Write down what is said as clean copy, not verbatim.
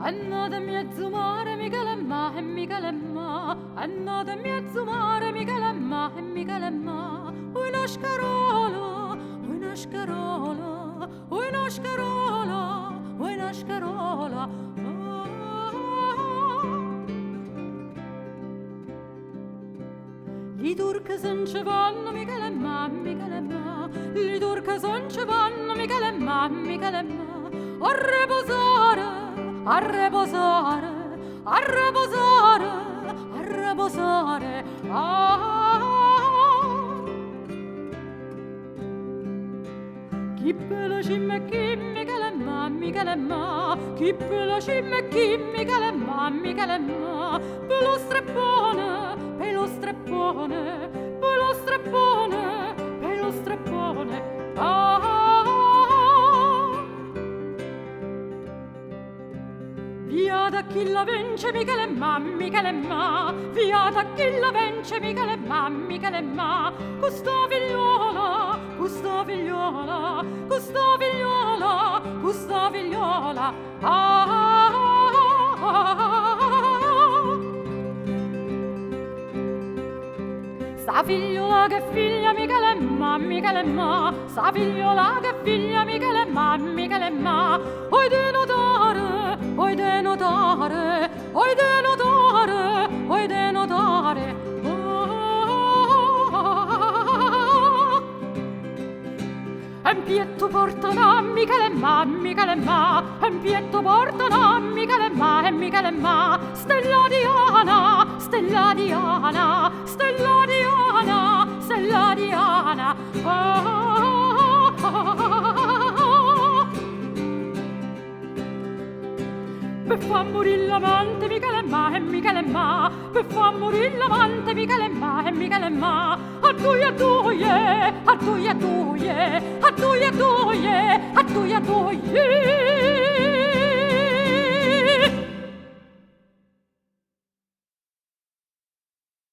Annata in mezzo mare, Michelemma, e Michelemma. Annata in mezzo mare, Michelemma, e Michelemma. Una scarola, una scarola, una scarola, una scarola. Li turche son ci vanno, Michelemma, Michelemma. Li turche son ci vanno, Michelemma, Michelemma. A riposare, a riposare, a riposare, a riposare. Chi bella cimma e chi Michelemma, Michelemma. Chi bella cimma e chi Michelemma, Michelemma. Per lo streppone, per lo streppone, per lo streppone, per lo streppone. Via da chi la vence, Michelemma, Michelemma. Via da chi la vence, Michelemma, Michelemma. Questa figliola, questa figliola, questa figliola, questa figliola. Sta figliola che figlia Michelemma, Michelemma. Sta figliola che figlia Michelemma, Michelemma. Oi de notare, oi de notare, oi de notare, oi de notare. En pietto portano Michelemma, Michelemma. En pietto portano Michelemma, e Michelemma. Stella Diana, Stella Diana, Stella Diana, Stella Diana. Per fa morire l'amante Michelemma, e Michelemma. Per fa morire l'amante Michelemma, e Michelemma. A due, a due, a due, a due, a due, a due, a due, a due.